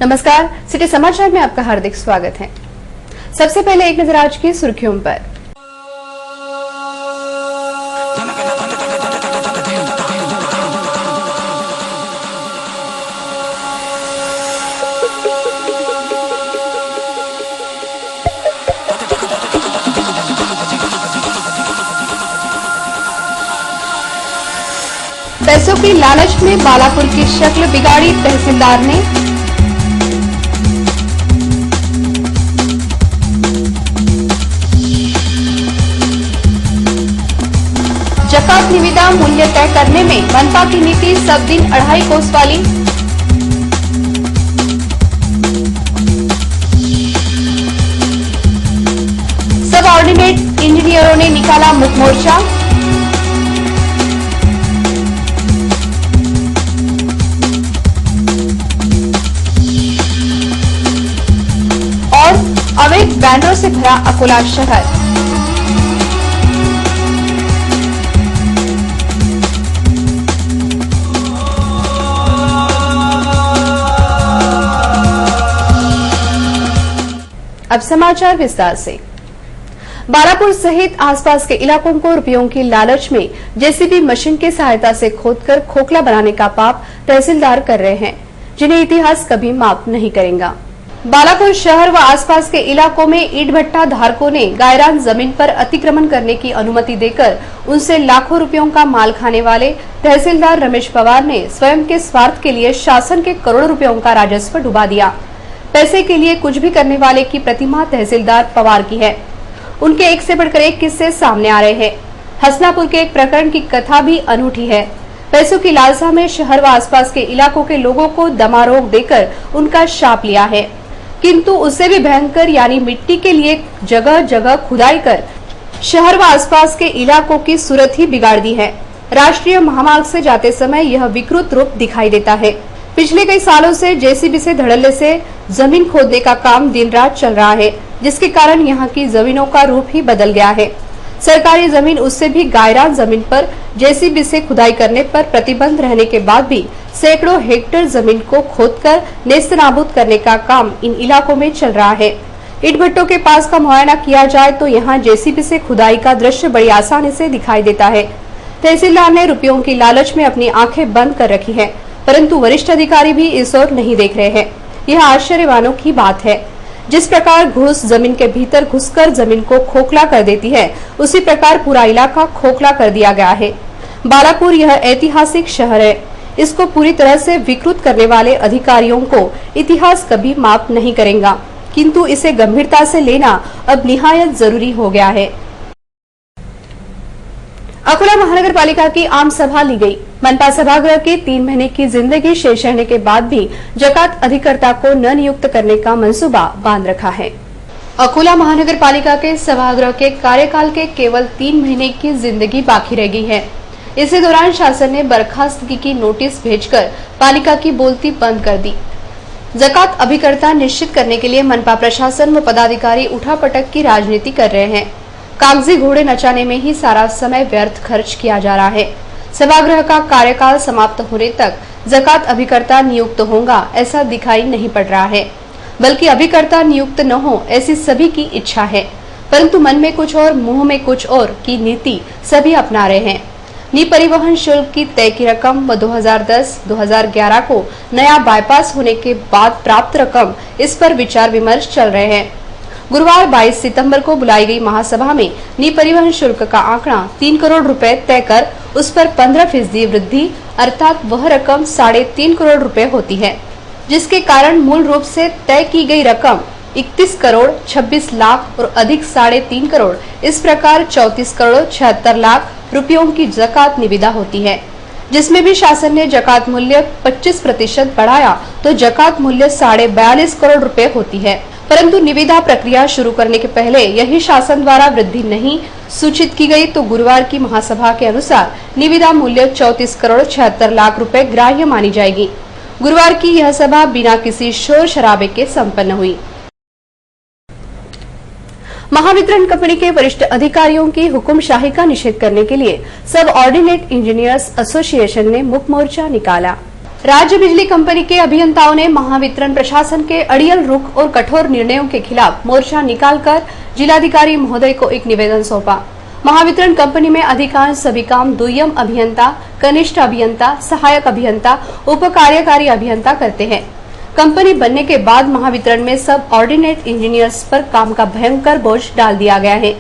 नमस्कार, सिटी समाचार में आपका हार्दिक स्वागत है। सबसे पहले एक नजर आज की सुर्खियों पर। पैसों की लालच में बालापुर की शक्ल बिगाड़ी तहसीलदार ने। जकात निविदा मूल्य तय करने में मनपा की नीति सब दिन 2.5 कोस वाली। सब ऑर्डिनेट इंजीनियरों ने निकाला मुख मोर्चा। अवैध बैनरों से भरा अकोला शहर। अब समाचार विस्तार से। बालापुर सहित आसपास के इलाकों को रुपयों की लालच में जेसीबी मशीन की सहायता से खोदकर खोखला बनाने का पाप तहसीलदार कर रहे हैं, जिन्हें इतिहास कभी माफ नहीं करेगा। बालापुर शहर व आसपास के इलाकों में ईंट भट्टा धारकों ने गायरान जमीन पर अतिक्रमण करने की अनुमति देकर उनसे लाखों रुपयों का माल खाने वाले तहसीलदार रमेश पवार ने स्वयं के स्वार्थ के लिए शासन के करोड़ों रुपयों का राजस्व डुबा दिया। पैसे के लिए कुछ भी करने वाले की प्रतिमा तहसीलदार पवार की है। उनके एक से बढ़कर एक किस्से सामने आ रहे हैं। हसनापुर के एक प्रकरण की कथा भी अनूठी है। पैसों की लालसा में शहर व आसपास के इलाकों के लोगों को दमा रोग देकर उनका शाप लिया है, किंतु उससे भी भयंकर यानी मिट्टी के लिए जगह जगह खुदाई कर शहर व आसपास के इलाकों की सूरत ही बिगाड़ दी है। राष्ट्रीय महामार्ग से जाते समय यह विकृत रूप दिखाई देता है। पिछले कई सालों से जेसीबी से धड़ल्ले से जमीन खोदने का काम दिन रात चल रहा है, जिसके कारण यहाँ की जमीनों का रूप ही बदल गया है। सरकारी जमीन उससे भी गायरान जमीन पर जेसीबी से खुदाई करने पर प्रतिबंध रहने के बाद भी सैकड़ों हेक्टेयर जमीन को खोदकर नेस्तनाबूद करने का काम इन इलाकों में चल रहा है। ईंट भट्टों के पास का मुआयना किया जाए तो यहाँ जेसीबी से खुदाई का दृश्य बड़ी आसानी से दिखाई देता है। तहसीलदार ने रुपयों की लालच में अपनी आंखें बंद कर रखी है, परंतु वरिष्ठ अधिकारी भी इस ओर नहीं देख रहे हैं। यह आश्चर्यवानों की बात है। जिस प्रकार घूस जमीन के भीतर घुसकर जमीन को खोखला कर देती है, उसी प्रकार पूरा इलाका खोखला कर दिया गया है। बालापुर यह ऐतिहासिक शहर है। इसको पूरी तरह से विकृत करने वाले अधिकारियों को इतिहास कभी माफ नहीं करेगा, किंतु इसे गंभीरता से लेना अब निहायत जरूरी हो गया है। अकोला महानगर पालिका की आम सभा ली गई। मनपा सभागृह के 3 महीने की जिंदगी शेष रहने के बाद भी जकात अधिकर्ता को न नियुक्त करने का मंसूबा बांध रखा है। अकोला महानगर पालिका के सभागृह के कार्यकाल के केवल 3 महीने की जिंदगी बाकी रह गई है। इसी दौरान शासन ने बर्खास्तगी की नोटिस भेजकर पालिका की बोलती बंद कर दी। जकात अभिकर्ता निश्चित करने के लिए मनपा प्रशासन व पदाधिकारी उठापटक की राजनीति कर रहे हैं। कागजी घोड़े नचाने में ही सारा समय व्यर्थ खर्च किया जा रहा है। सभागृह का कार्यकाल समाप्त होने तक जकात अभिकर्ता नियुक्त होगा ऐसा दिखाई नहीं पड़ रहा है, बल्कि अभिकर्ता नियुक्त न हो ऐसी सभी की इच्छा है, परंतु मन में कुछ और मुंह में कुछ और की नीति सभी अपना रहे हैं। परिवहन शुल्क की तय की रकम व 2010-2011 को नया बाईपास होने के बाद प्राप्त रकम, इस पर विचार विमर्श चल रहे हैं। गुरुवार 22 सितंबर को बुलाई गई महासभा में परिवहन शुल्क का आंकड़ा 3 करोड़ रुपए तय कर उस पर 15% वृद्धि अर्थात वह रकम 3.5 करोड़ रुपए होती है, जिसके कारण मूल रूप से तय की गई रकम 31 करोड़ 26 लाख और अधिक 3.5 करोड़, इस प्रकार 34 करोड़ 76 लाख रुपयों की जकात निविदा होती है, जिसमें भी शासन ने जकात मूल्य 25% बढ़ाया तो जकात मूल्य 42.5 करोड़ रुपए होती है। परंतु निविदा प्रक्रिया शुरू करने के पहले यही शासन द्वारा वृद्धि नहीं सूचित की गई तो गुरुवार की महासभा के अनुसार निविदा मूल्य 34 करोड़ 76 लाख रुपए ग्राह्य मानी जाएगी। गुरुवार की यह सभा बिना किसी शोर शराबे के संपन्न हुई। महावितरण कंपनी के वरिष्ठ अधिकारियों की हुकुमशाही का निषेध करने के लिए सब ऑर्डिनेट इंजीनियर्स एसोसिएशन ने मुख मोर्चा निकाला। राज्य बिजली कंपनी के अभियंताओं ने महावितरण प्रशासन के अड़ियल रुख और कठोर निर्णयों के खिलाफ मोर्चा निकालकर जिलाधिकारी महोदय को एक निवेदन सौंपा। महावितरण कंपनी में अधिकांश सभी काम दुय्यम अभियंता, कनिष्ठ अभियंता, सहायक अभियंता, उप कार्यकारी अभियंता करते हैं। कंपनी बनने के बाद महावितरण में सब ऑर्डिनेट इंजीनियर्स पर काम का भयंकर बोझ डाल दिया गया है।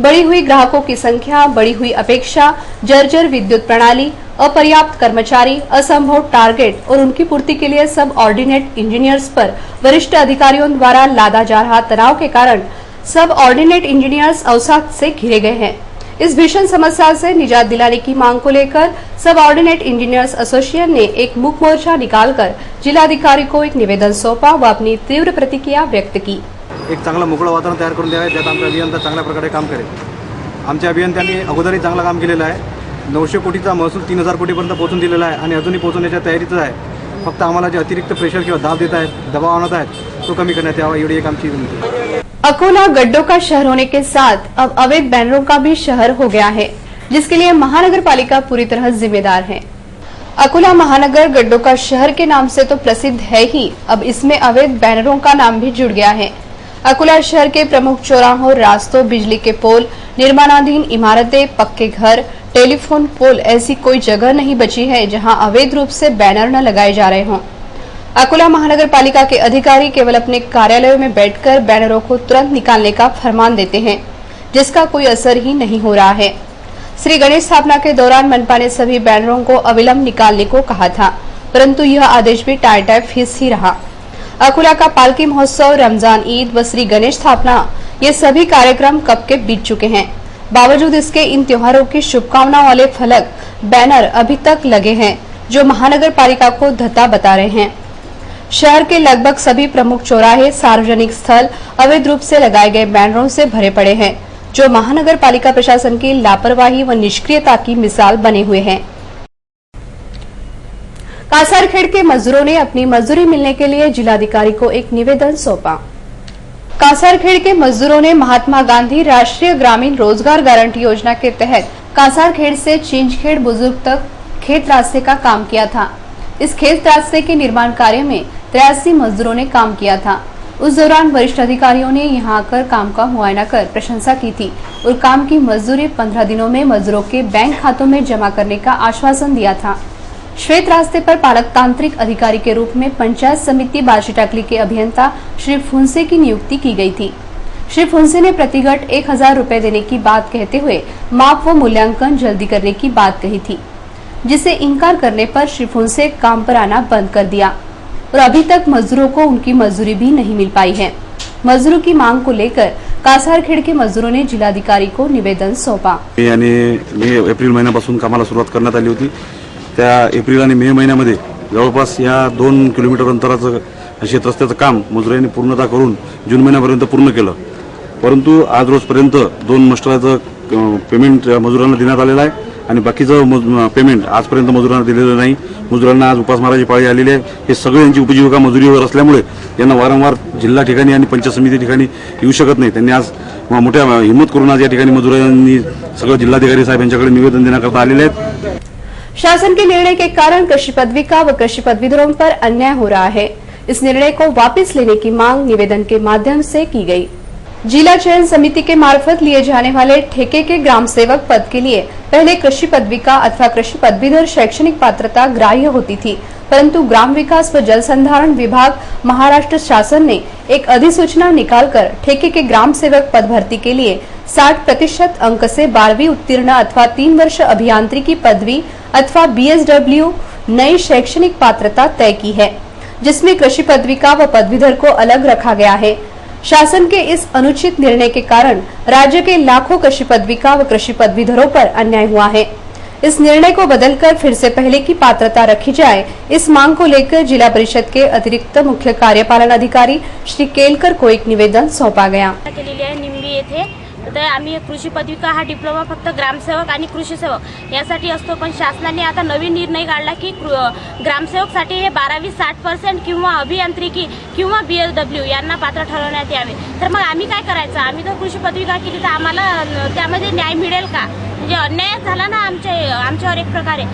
बढ़ी हुई ग्राहकों की संख्या, बढ़ी हुई अपेक्षा, जर्जर विद्युत प्रणाली, अपर्याप्त कर्मचारी, असंभव टारगेट और उनकी पूर्ति के लिए सब ऑर्डिनेट इंजीनियर्स पर वरिष्ठ अधिकारियों द्वारा लादा जा रहा तनाव के कारण सब ऑर्डिनेट इंजीनियर्स अवसाद से घिरे गए हैं। इस भीषण समस्या से निजात दिलाने की मांग को लेकर सब ऑर्डिनेट इंजीनियर्स एसोसिएशन ने एक मुख मोर्चा निकालकर जिलाधिकारी को एक निवेदन सौंपा व अपनी तीव्र प्रतिक्रिया व्यक्त की। एक चांगलं मोकळं वातावरण तयार करून द्यावे, ज्यात आमचा अभियंता चांगल्या प्रकारे काम करेल। आमच्या अभियंत्यांनी अगोदरही चांगलं काम केलेलं आहे। 900 कोटीचा महसूल 3000 कोटीपर्यंत पोहोचून दिलेला आहे आणि अजूनही पोहोचण्याच्या तयारीतच आहे। फक्त आम्हाला जे अतिरिक्त प्रेशर किंवा दाब देत आहेत, दबाव आणत आहेत, तो कमी करण्यात यावा, एवढी एक आमची विनंती आहे। अकोला गड्ढों का शहर होने के साथ अब अवैध बैनरों का भी शहर हो गया है, जिसके लिए महानगर पालिका पूरी तरह जिम्मेदार है। अकोला महानगर गड्ढों का शहर के नाम से तो प्रसिद्ध है ही, अब इसमें अवैध बैनरों का नाम भी जुड़ गया है। अकोला शहर के प्रमुख चौराहों, रास्तों, बिजली के पोल, निर्माणाधीन इमारतें, पक्के घर, टेलीफोन पोल, ऐसी कोई जगह नहीं बची है जहां अवैध रूप से बैनर न लगाए जा रहे हों। अकोला महानगर पालिका के अधिकारी केवल अपने कार्यालयों में बैठकर बैनरों को तुरंत निकालने का फरमान देते हैं, जिसका कोई असर ही नहीं हो रहा है। श्री गणेश स्थापना के दौरान मनपा ने सभी बैनरों को अविलंब निकालने को कहा था, परंतु यह आदेश भी टाई फिस ही रहा। अकोला का पालकी महोत्सव, रमजान ईद व श्री गणेश स्थापना, ये सभी कार्यक्रम कब के बीत चुके हैं। बावजूद इसके इन त्योहारों की शुभकामनाओं वाले फलक, बैनर अभी तक लगे हैं, जो महानगर पालिका को धत्ता बता रहे हैं। शहर के लगभग सभी प्रमुख चौराहे, सार्वजनिक स्थल अवैध रूप से लगाए गए बैनरों से भरे पड़े हैं, जो महानगर पालिका प्रशासन की लापरवाही व निष्क्रियता की मिसाल बने हुए हैं। कासारखेड़ के मजदूरों ने अपनी मजदूरी मिलने के लिए जिलाधिकारी को एक निवेदन सौंपा। कासारखेड़ के मजदूरों ने महात्मा गांधी राष्ट्रीय ग्रामीण रोजगार गारंटी योजना के तहत कासारखेड़ से चिंचखेड़ बुजुर्ग तक खेत रास्ते का काम किया था। इस खेत रास्ते के निर्माण कार्य में 83 मजदूरों ने काम किया था। उस दौरान वरिष्ठ अधिकारियों ने यहां आकर काम का मुआयना कर प्रशंसा की थी और काम की मजदूरी 15 दिनों में मजदूरों के बैंक खातों में जमा करने का आश्वासन दिया था। श्वेत रास्ते पर पालक तांत्रिक अधिकारी के रूप में पंचायत समिति बाशीटाकली के अभियंता श्री फुंसे की नियुक्ति की गई थी। श्री फुंसे ने प्रतिघट 1000 रुपए देने की बात कहते हुए माप व मूल्यांकन जल्दी करने की बात कही थी, जिसे इनकार करने पर श्री फुंसे काम पर आना बंद कर दिया और अभी तक मजदूरों को उनकी मजदूरी भी नहीं मिल पाई है। मजदूरों की मांग को लेकर कासारखेड़ के मजदूरों ने जिलाधिकारी को निवेदन सौंपा। एप्रिल महिन्यापासून कामाला सुरुवात करण्यात आली होती। त्या एप्रिल आणि मे महिन्यामध्ये जवळपास या 2 किलोमीटर अंतराचं शेत रस्त्याचं काम मजुरांनी पूर्णता करून जून महिन्यापर्यंत पूर्ण केलं, परंतु आज रोजपर्यंत 2 मस्टराचं पेमेंट मजुरांना देण्यात आलेलं आहे आणि बाकीचं पेमेंट आजपर्यंत मजुरांना दिलेलं नाही। मजुरांना आज उपासमाराची पाळी आलेली आहे। हे सगळे यांची उपजीविका मजुरीवर असल्यामुळे यांना वारंवार जिल्हा ठिकाणी आणि पंचायत समिती ठिकाणी येऊ शकत नाही। त्यांनी आज मोठ्या हिम्मत करून आज या ठिकाणी मजुरांनी सगळं जिल्हाधिकारी साहेब यांच्याकडे निवेदन देण्याकरता आलेले आहेत। शासन के निर्णय के कारण कृषि पदविका व कृषि पदवीधरों पर अन्याय हो रहा है। इस निर्णय को वापस लेने की मांग निवेदन के माध्यम से की गई। जिला चयन समिति के मार्फत लिए जाने वाले ठेके के ग्राम सेवक पद के लिए पहले कृषि पदविका अथवा कृषि पदवीधर शैक्षणिक पात्रता ग्राह्य होती थी, परंतु ग्राम विकास व जल संधारण विभाग महाराष्ट्र शासन ने एक अधिसूचना निकालकर ठेके के ग्राम सेवक पद भर्ती के लिए 60% अंक से 12वीं उत्तीर्ण अथवा 3 वर्ष अभियांत्रिकी पदवी अथवा BSW नई शैक्षणिक पात्रता तय की है, जिसमें कृषि पदविका व पदवीधर को अलग रखा गया है। शासन के इस अनुचित निर्णय के कारण राज्य के लाखों कृषि पदविका व कृषि पदवीधरों पर अन्याय हुआ है। इस निर्णय को बदलकर फिर से पहले की पात्रता रखी जाए, इस मांग को लेकर जिला परिषद के अतिरिक्त मुख्य कार्यपालन अधिकारी श्री केलकर को एक निवेदन सौंपा गया। तर आम्ही कृषी पदविका हा डिप्लोमा फक्त ग्रामसेवक आणि कृषी सेवक यासाठी असतो, पण शासनाने आता नवीन निर्णय काढला की ग्रामसेवकसाठी हे 12वी 60% किंवा अभियांत्रिकी किंवा BSW यांना पात्र ठरवण्यात यावे। तर मग आम्ही काय करायचं? आम्ही तर कृषी पदविका केली तर आम्हाला त्यामध्ये न्याय मिळेल का? म्हणजे अन्याय झाला ना आमच्यावर एक प्रकारे।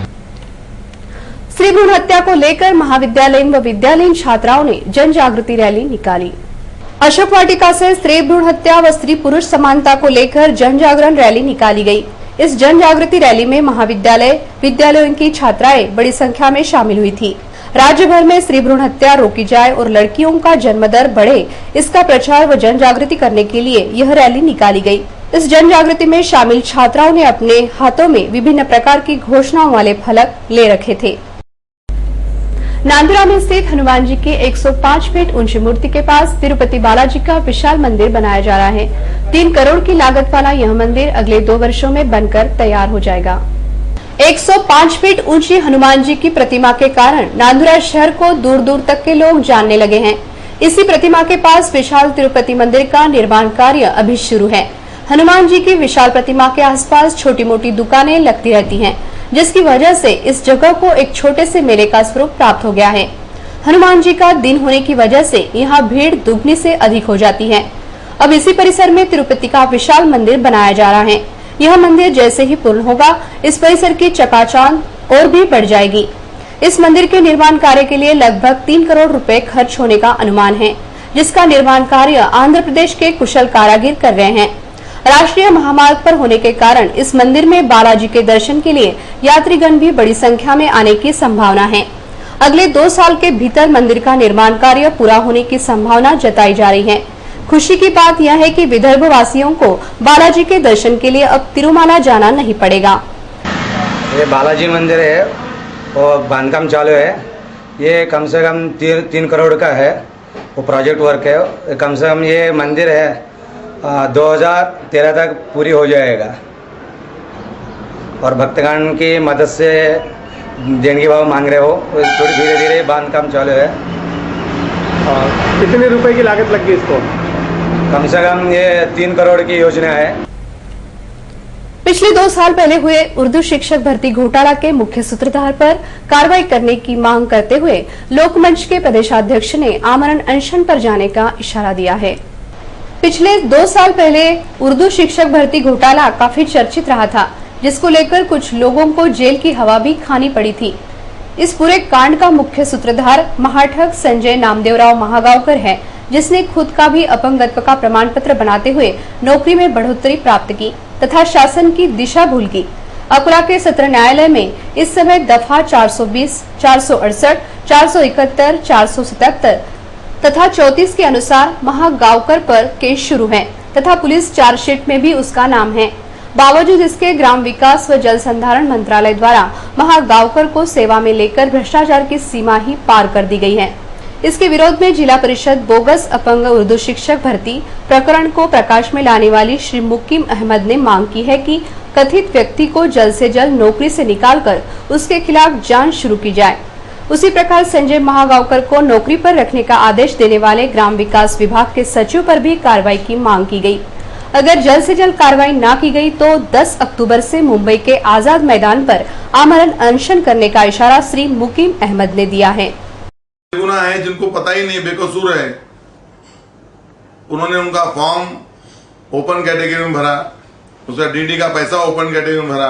स्त्री भ्रूण हत्या को लेकर महाविद्यालयीन व विद्यालयीन छात्राओं ने जन जागृति रैली निकाली। अशोक वाटिका से स्त्री भ्रूण हत्या व स्त्री पुरुष समानता को लेकर जन जागरण रैली निकाली गई। इस जन जागृति रैली में महाविद्यालय विद्यालयों की छात्राएं बड़ी संख्या में शामिल हुई थी। राज्य भर में स्त्री भ्रूण हत्या रोकी जाए और लड़कियों का जन्म दर बढ़े, इसका प्रचार व जन जागृति करने के लिए यह रैली निकाली गई। इस जन जागृति में शामिल छात्राओं ने अपने हाथों में विभिन्न प्रकार की घोषणाओं वाले फलक ले रखे थे। नांदुरा में स्थित हनुमान जी की 105 फीट ऊंची मूर्ति के पास तिरुपति बालाजी का विशाल मंदिर बनाया जा रहा है। 3 करोड़ की लागत वाला यह मंदिर अगले 2 वर्षों में बनकर तैयार हो जाएगा। 105 फीट ऊंची हनुमान जी की प्रतिमा के कारण नांदुरा शहर को दूर दूर तक के लोग जानने लगे हैं। इसी प्रतिमा के पास विशाल तिरुपति मंदिर का निर्माण कार्य अभी शुरू है। हनुमान जी की विशाल प्रतिमा के आसपास छोटी मोटी दुकानें लगती रहती हैं, जिसकी वजह से इस जगह को एक छोटे से मेले का स्वरूप प्राप्त हो गया है। हनुमान जी का दिन होने की वजह से यहाँ भीड़ दुगनी से अधिक हो जाती है। अब इसी परिसर में तिरुपति का विशाल मंदिर बनाया जा रहा है। यह मंदिर जैसे ही पूर्ण होगा, इस परिसर की चकाचौंध और भी बढ़ जाएगी। इस मंदिर के निर्माण कार्य के लिए लगभग 3 करोड़ रुपए खर्च होने का अनुमान है, जिसका निर्माण कार्य आंध्र प्रदेश के कुशल कारीगर कर रहे हैं। राष्ट्रीय महामार्ग पर होने के कारण इस मंदिर में बालाजी के दर्शन के लिए यात्रीगण भी बड़ी संख्या में आने की संभावना है। अगले 2 साल के भीतर मंदिर का निर्माण कार्य पूरा होने की संभावना जताई जा रही है। खुशी की बात यह है कि विदर्भ वासियों को बालाजी के दर्शन के लिए अब तिरुमाला जाना नहीं पड़ेगा। ये बालाजी मंदिर है और बांधकाम चालू है। ये कम से कम 3 करोड़ का है, वो प्रोजेक्ट वर्क है। कम से कम ये मंदिर है 2013 तक पूरी हो जाएगा और भक्तगण की मदद से देणगी भाव मांग रहे हो। थोड़ी धीरे धीरे बांधकाम चालू है। और कितने रुपए की लागत लगी इसको? कम से कम ये 3 करोड़ की योजना है। पिछले 2 साल पहले हुए उर्दू शिक्षक भर्ती घोटाला के मुख्य सूत्रधार पर कार्रवाई करने की मांग करते हुए लोकमंच के प्रदेशाध्यक्ष ने आमरण अनशन पर जाने का इशारा दिया है। पिछले 2 साल पहले उर्दू शिक्षक भर्ती घोटाला काफी चर्चित रहा था, जिसको लेकर कुछ लोगों को जेल की हवा भी खानी पड़ी थी। इस पूरे कांड का मुख्य सूत्रधार महाठग संजय नामदेवराव महागांवकर है, जिसने खुद का भी अपंगत्व का प्रमाण पत्र बनाते हुए नौकरी में बढ़ोतरी प्राप्त की तथा शासन की दिशा भूल गई। अकोला के सत्र न्यायालय में इस समय दफा 420, 468, 471, 477 तथा 34 के अनुसार महागांवकर पर केस शुरू है तथा पुलिस चार्जशीट में भी उसका नाम है। बावजूद इसके ग्राम विकास व जल संधारण मंत्रालय द्वारा महागांवकर को सेवा में लेकर भ्रष्टाचार की सीमा ही पार कर दी गई है। इसके विरोध में जिला परिषद बोगस अपंग उर्दू शिक्षक भर्ती प्रकरण को प्रकाश में लाने वाली श्री मुकीम अहमद ने मांग की है कि कथित व्यक्ति को जल्द से जल्द नौकरी से निकालकर उसके खिलाफ जांच शुरू की जाए। उसी प्रकार संजय महागांवकर को नौकरी पर रखने का आदेश देने वाले ग्राम विकास विभाग के सचिव पर भी कार्रवाई की मांग की गई। अगर जल्द से जल्द कार्रवाई न की गई तो 10 अक्टूबर से मुंबई के आजाद मैदान पर आमरण अनशन करने का इशारा श्री मुकीम अहमद ने दिया है। गुना है जिनको पता ही नहीं, बेकसूर है, उन्होंने उनका फॉर्म ओपन कैटेगरी में भरा, उसका डीडी का पैसा ओपन कैटेगरी में भरा,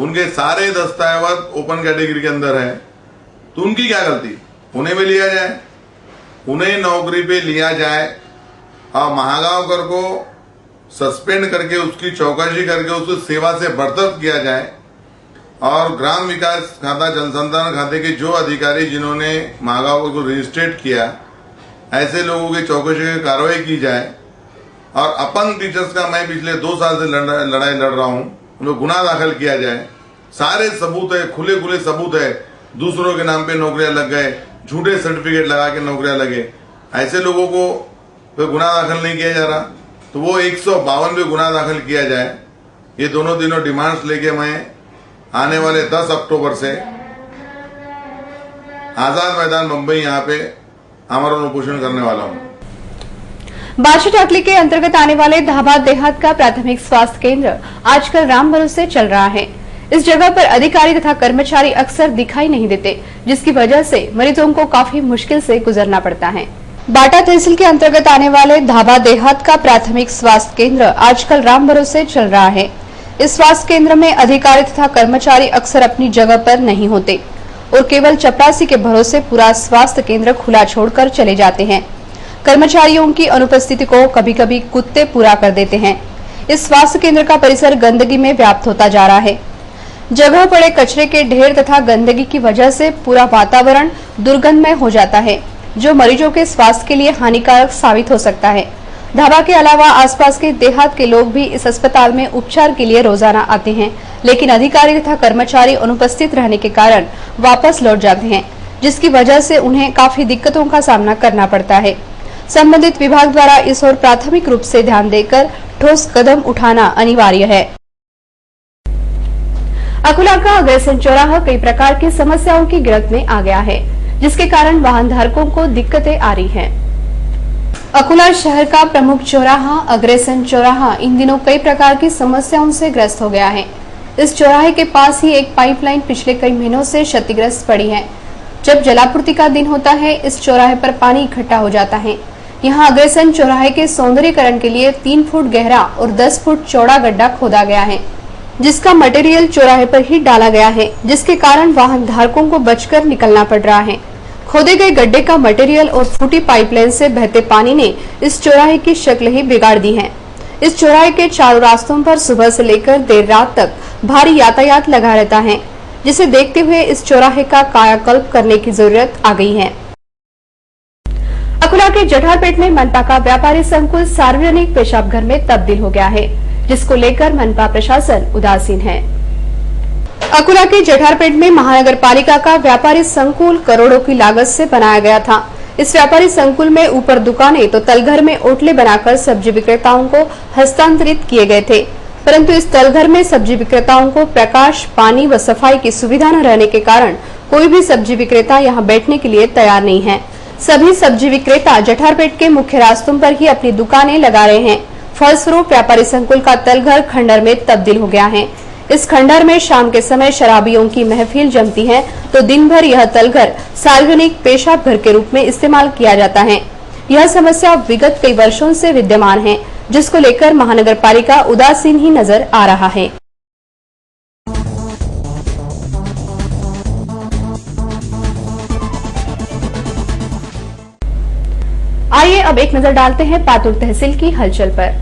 उनके सारे दस्तावेज ओपन कैटेगरी के अंदर है, तो उनकी क्या गलती? उन्हें भी लिया जाए, उन्हें नौकरी पे लिया जाए और महागांवकर को सस्पेंड करके उसकी चौकसी करके उसको सेवा से बर्तरफ किया जाए और ग्राम विकास खाता जल संधारण खाते के जो अधिकारी जिन्होंने महागांवकर को रजिस्ट्रेट किया, ऐसे लोगों की चौकसी की कार्रवाई की जाए। और अपंग टीचर्स का मैं पिछले 2 साल से लड़ाई लड़ रहा हूं, उनको गुनाह दाखिल किया जाए। सारे सबूत है, खुले खुले सबूत है, दूसरों के नाम पे नौकरियां लग गए, झूठे सर्टिफिकेट लगा के नौकरियां लगे, ऐसे लोगों को कोई गुनाह दाखिल नहीं किया जा रहा, तो वो 152 पे गुनाह दाखिल किया जाए। ये दोनों दिनों डिमांड्स लेके मैं आने वाले 10 अक्टूबर से आजाद मैदान मुंबई यहाँ पे आमरण उपोषण करने वाला हूँ। बाछी टाकली के अंतर्गत आने वाले धाबा देहात का प्राथमिक स्वास्थ्य केंद्र आजकल राम भरोसे चल रहा है। इस जगह पर अधिकारी तथा कर्मचारी अक्सर दिखाई नहीं देते, जिसकी वजह से मरीजों को काफी मुश्किल से गुजरना पड़ता है। बाटा तहसील के अंतर्गत आने वाले धाबा देहात का प्राथमिक स्वास्थ्य केंद्र आजकल राम भरोसे चल रहा है। इस स्वास्थ्य केंद्र में अधिकारी तथा कर्मचारी अक्सर अपनी जगह पर नहीं होते। वहीं अधिकारी तथा कर्मचारी अक्सर दिखाई नहीं देते, जिसकी वजह से मरीजों को काफी मुश्किल से गुजरना पड़ता है। बाटा तहसील के अंतर्गत आने वाले धाबा देहात का प्राथमिक स्वास्थ्य केंद्र आजकल राम भरोसे चल रहा है। इस स्वास्थ्य केंद्र में अधिकारी तथा कर्मचारी अक्सर अपनी जगह पर नहीं होते। और केवल चपरासी के भरोसे पूरा स्वास्थ्य केंद्र खुला छोड़कर चले जाते हैं। कर्मचारियों की अनुपस्थिति को कभी कभी कुत्ते पूरा कर देते हैं। इस स्वास्थ्य केंद्र का परिसर गंदगी में व्याप्त होता जा रहा है। जगह पड़े कचरे के ढेर तथा गंदगी की वजह से पूरा वातावरण दुर्गंधमय हो जाता है, जो मरीजों के स्वास्थ्य के लिए हानिकारक साबित हो सकता है। धाबा के अलावा आसपास के देहात के लोग भी इस अस्पताल में उपचार के लिए रोजाना आते हैं, लेकिन अधिकारी तथा कर्मचारी अनुपस्थित रहने के कारण वापस लौट जाते हैं, जिसकी वजह से उन्हें काफी दिक्कतों का सामना करना पड़ता है। संबंधित विभाग द्वारा इस ओर प्राथमिक रूप से ध्यान देकर ठोस कदम उठाना अनिवार्य है। अकोला का अग्रसेन चौराहा कई प्रकार की समस्याओं की गिरफ्त में आ गया है, जिसके कारण वाहन धारकों को दिक्कतें आ रही हैं। अकोला शहर का प्रमुख चौराहा अग्रसेन चौराहा इन दिनों कई प्रकार की समस्याओं से ग्रस्त हो गया है। इस चौराहे के पास ही एक पाइपलाइन पिछले कई महीनों से क्षतिग्रस्त पड़ी है। जब जलापूर्ति का दिन होता है, इस चौराहे पर पानी इकट्ठा हो जाता है। यहाँ अग्रसेन चौराहे के सौंदर्यीकरण के लिए 3 फुट गहरा और 10 फुट चौड़ा गड्ढा खोदा गया है, जिसका मटेरियल चौराहे पर ही डाला गया है, जिसके कारण वाहन धारकों को बचकर निकलना पड़ रहा है। खोदे गए गड्ढे का मटेरियल और फूटी पाइपलाइन से बहते पानी ने इस चौराहे की शक्ल ही बिगाड़ दी है। इस चौराहे के चारों रास्तों पर सुबह से लेकर देर रात तक भारी यातायात लगा रहता है, जिसे देखते हुए इस चौराहे का कायाकल्प करने की जरूरत आ गई है। अकोला के जठारपेट में मनपा का व्यापारी संकुल सार्वजनिक पेशाब घर में तब्दील हो गया है, जिसको लेकर मनपा प्रशासन उदासीन है। अकोला के जठारपेट में महानगर पालिका का व्यापारी संकुल करोड़ों की लागत से बनाया गया था। इस व्यापारी संकुल में ऊपर दुकानें तो तलघर में ओटले बनाकर सब्जी विक्रेताओं को हस्तांतरित किए गए थे, परंतु इस तलघर में सब्जी विक्रेताओं को प्रकाश, पानी व सफाई की सुविधा न रहने के कारण कोई भी सब्जी विक्रेता यहाँ बैठने के लिए तैयार नहीं है। सभी सब्जी विक्रेता जठारपेट के मुख्य रास्तों पर ही अपनी दुकानें लगा रहे हैं। फलस्वरूप व्यापारी संकुल का तलघर खंडर में तब्दील हो गया है। इस खंडर में शाम के समय शराबियों की महफिल जमती है, तो दिन भर यह तलघर सार्वजनिक पेशाब घर के रूप में इस्तेमाल किया जाता है। यह समस्या विगत कई वर्षों से विद्यमान है, जिसको लेकर महानगर पालिका उदासीन ही नजर आ रहा है। आइए अब एक नजर डालते हैं पातुर तहसील की हलचल पर।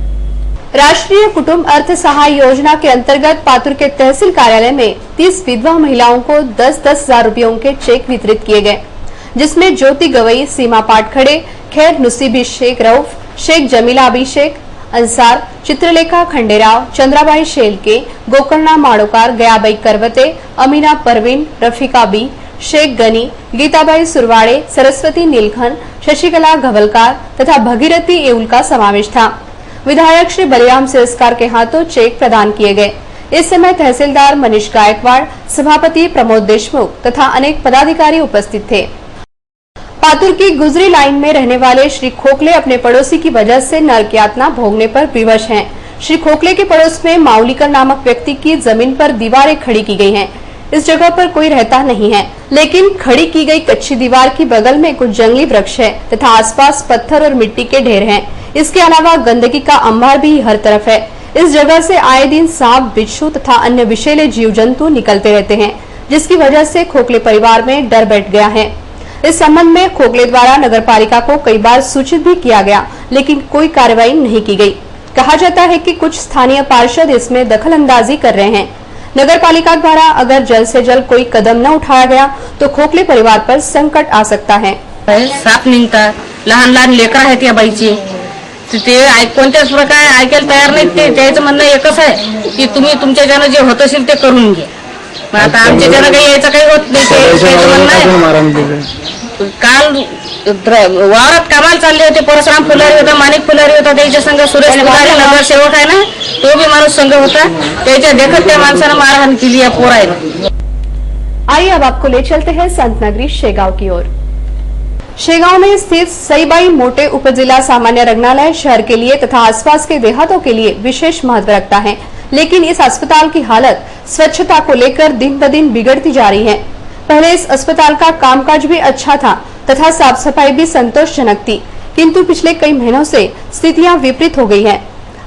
राष्ट्रीय कुटुंब अर्थ सहाय योजना के अंतर्गत पातुर के तहसील कार्यालय में 30 विधवा महिलाओं को 10-10 हजार रुपयों के चेक वितरित किए गए, जिसमें ज्योति गवई, सीमा पाटखड़े, खैर नुसीबी शेख रऊफ, शेख जमीला अबी शेख, अंसार, चित्रलेखा खंडेराव, चंद्राबाई शेलके, गोकर्णा माड़ोकार, गयाबाई करवते, अमीना परवीन, रफीका बी, शेख गनी, गीताबाई सुरवाड़े, सरस्वती नीलखन, शशिकला घवलकार तथा भगीरथी एउल का समावेश था। विधायक श्री बलिराम सिरस्कार के हाथों चेक प्रदान किए गए। इस समय तहसीलदार मनीष गायकवाड़, सभापति प्रमोद देशमुख तथा अनेक पदाधिकारी उपस्थित थे। पातुर की गुजरी लाइन में रहने वाले श्री खोखले अपने पड़ोसी की वजह से नरक यातना भोगने पर विवश हैं। श्री खोखले के पड़ोस में माउलीकर नामक व्यक्ति की जमीन पर दीवारें खड़ी की गई हैं। इस जगह पर कोई रहता नहीं है, लेकिन खड़ी की गई कच्ची दीवार की बगल में कुछ जंगली वृक्ष है तथा आसपास पत्थर और मिट्टी के ढेर हैं। इसके अलावा गंदगी का अंबार भी हर तरफ है। इस जगह से आए दिन सांप, बिच्छू तथा अन्य विषैले जीव जंतु निकलते रहते हैं, जिसकी वजह से खोखले परिवार में डर बैठ गया है। इस संबंध में खोखले द्वारा नगर पालिका को कई बार सूचित भी किया गया, लेकिन कोई कार्रवाई नहीं की गई। कहा जाता है कि कुछ स्थानीय पार्षद इसमें दखल अंदाजी कर रहे हैं। नगर पालिका द्वारा अगर जल्द से जल्द कोई कदम न उठाया गया तो खोखले परिवार पर संकट आ सकता है। साप निघतात, लहान लहान लेकरं आहेत या बाईची, ते कोणत्याच प्रकारे ऐकायला तयार नाहीत। ते त्याचं म्हणणं एकच आहे की तुम्ही तुमच्या ज्यानं जे होत असेल ते करून घ्या। मग आता आमच्या ज्यानं काही यायचं काही होत नाही, त्याचं म्हणणं आहे। काल वावरात कामाला चालले होते, परशुराम फुलारी होता, माणिक फुलारी होता, त्याच्या संघ सुरेश फुलारी नगरसेवक आहे ना, तो भी माणूस संघ होता। त्याच्या देखत त्या माणसानं मारहाण केली या पोरायला। आइए अब आपको ले चलते हैं संत नगरी शेगांव की ओर। शेगांव में स्थित सईबाई मोटे उपजिला सामान्य रंगनालय शहर के लिए तथा आसपास के देहातों के लिए विशेष महत्व रखता है, लेकिन इस अस्पताल की हालत स्वच्छता को लेकर दिन ब दिन बिगड़ती जा रही है। पहले इस अस्पताल का कामकाज भी अच्छा था तथा साफ सफाई भी संतोषजनक थी, किंतु पिछले कई महीनों से स्थितियां विपरीत हो गई हैं।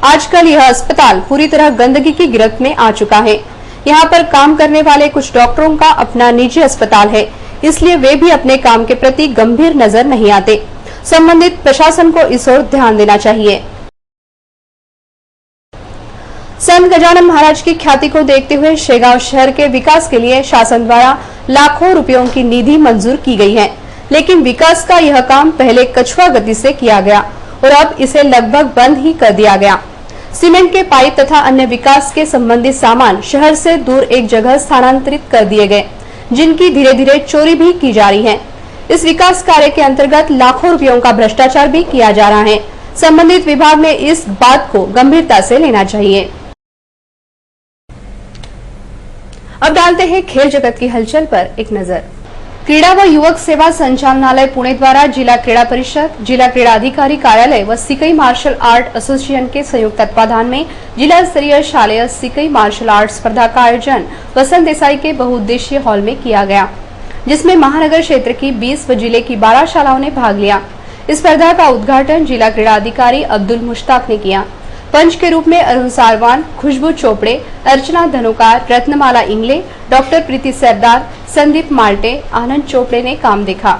आजकल यह अस्पताल पूरी तरह गंदगी की गिरफ्त में आ चुका है। यहाँ पर काम करने वाले कुछ डॉक्टरों का अपना निजी अस्पताल है, इसलिए वे भी अपने काम के प्रति गंभीर नजर नहीं आते। संबंधित प्रशासन को इस ओर ध्यान देना चाहिए। संत गजानन महाराज की ख्याति को देखते हुए शेगांव शहर के विकास के लिए शासन द्वारा लाखों रुपयों की निधि मंजूर की गई है, लेकिन विकास का यह काम पहले कछुआ गति से किया गया और अब इसे लगभग बंद ही कर दिया गया। सीमेंट के पाइप तथा अन्य विकास के संबंधित सामान शहर से दूर एक जगह स्थानांतरित कर दिए गए, जिनकी धीरे धीरे चोरी भी की जा रही है। इस विकास कार्य के अंतर्गत लाखों रुपयों का भ्रष्टाचार भी किया जा रहा है। संबंधित विभाग ने इस बात को गंभीरता से लेना चाहिए। अब डालते हैं खेल जगत की हलचल पर एक नजर। क्रीड़ा व युवक सेवा संचालनालय पुणे द्वारा जिला क्रीड़ा परिषद, जिला क्रीड़ा अधिकारी कार्यालय व सिकई मार्शल आर्ट एसोसिएशन के संयुक्त तत्वाधान में जिला स्तरीय शालेय सिकई मार्शल आर्ट स्पर्धा का आयोजन वसंत देसाई के बहुउद्देशीय हॉल में किया गया, जिसमें महानगर क्षेत्र की 20 व जिले की 12 शालाओं ने भाग लिया। इस स्पर्धा का उद्घाटन जिला क्रीड़ा अधिकारी अब्दुल मुश्ताक ने किया। पंच के रूप में अरुण सारवान, खुशबू चोपड़े, अर्चना धनुकार, रत्नमाला इंगले, डॉक्टर प्रीति सरदार, संदीप माल्टे, आनंद चोपड़े ने काम देखा।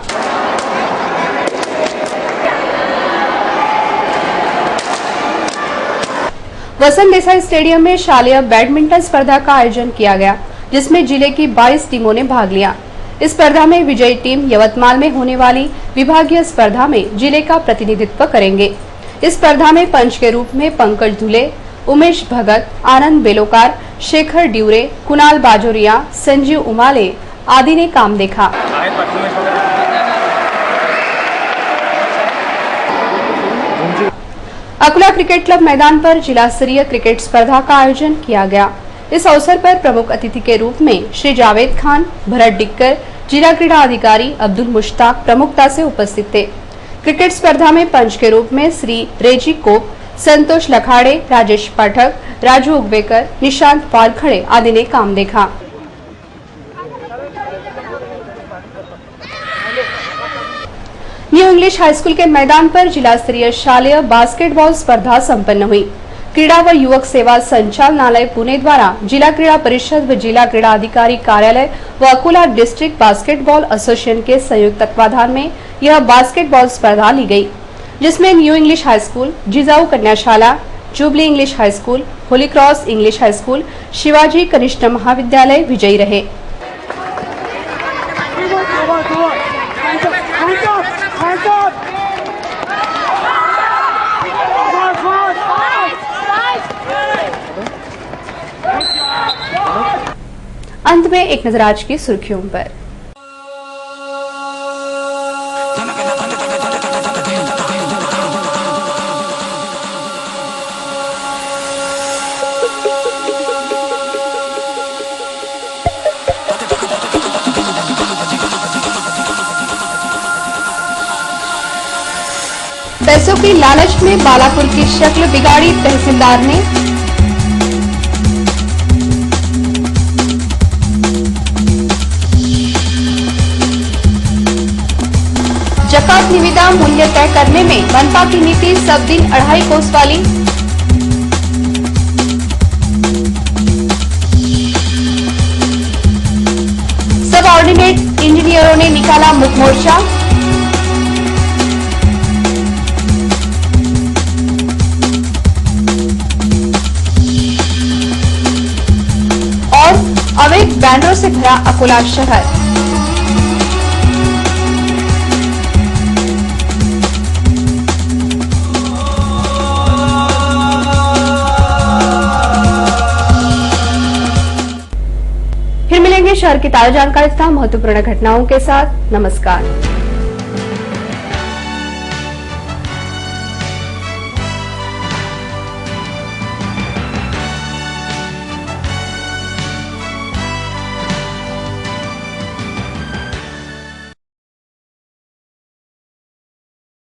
वसंत देसाई स्टेडियम में शालेय बैडमिंटन स्पर्धा का आयोजन किया गया, जिसमें जिले की 22 टीमों ने भाग लिया। इस स्पर्धा में विजयी टीम यवतमाल में होने वाली विभागीय स्पर्धा में जिले का प्रतिनिधित्व करेंगे। इस स्पर्धा में पंच के रूप में पंकज धुले, उमेश भगत, आनंद बेलोकार, शेखर ड्यूरे, कुणाल बाजोरिया, संजीव उमाले आदि ने काम देखा। अकोला क्रिकेट क्लब मैदान पर जिला स्तरीय क्रिकेट स्पर्धा का आयोजन किया गया। इस अवसर पर प्रमुख अतिथि के रूप में श्री जावेद खान, भरत डिक्कर, जिला क्रीड़ा अधिकारी अब्दुल मुश्ताक प्रमुखता से उपस्थित थे। क्रिकेट स्पर्धा में पंच के रूप में श्री रेजी कोप, संतोष लखाड़े, राजेश पाठक, राजू उगवेकर, निशांत वालखड़े आदि ने काम देखा। न्यू इंग्लिश हाई स्कूल के मैदान पर जिला स्तरीय शालेय बास्केटबॉल स्पर्धा संपन्न हुई। क्रीड़ा व युवक सेवा संचालनालय पुणे द्वारा जिला क्रीड़ा परिषद व जिला क्रीड़ा अधिकारी कार्यालय व अकोला डिस्ट्रिक्ट बास्केटबॉल एसोसिएशन के संयुक्त तत्वाधान में यह बास्केटबॉल स्पर्धा ली गई, जिसमें New English High School, Jijau कन्याशाला, Jubilee English High School, Holy Cross English High School, Shivaji कनिष्ठ महाविद्यालय विजयी रहे। अंत में एक नजर आज की सुर्खियों पर। पैसों की लालच में बालापुर की शक्ल बिगाड़ी तहसीलदार ने। जकात निविदा मूल्य तय करने में मनपा की नीति सब दिन 2.5 कोस वाली। सब ऑर्डिनेट इंजीनियरों ने निकाला मुख मोर्चा। और अवैध बैनरों से भरा अकोला शहर। फिर मिलेंगे शहर की ताजा जानकारी तथा महत्वपूर्ण घटनाओं के साथ। नमस्कार।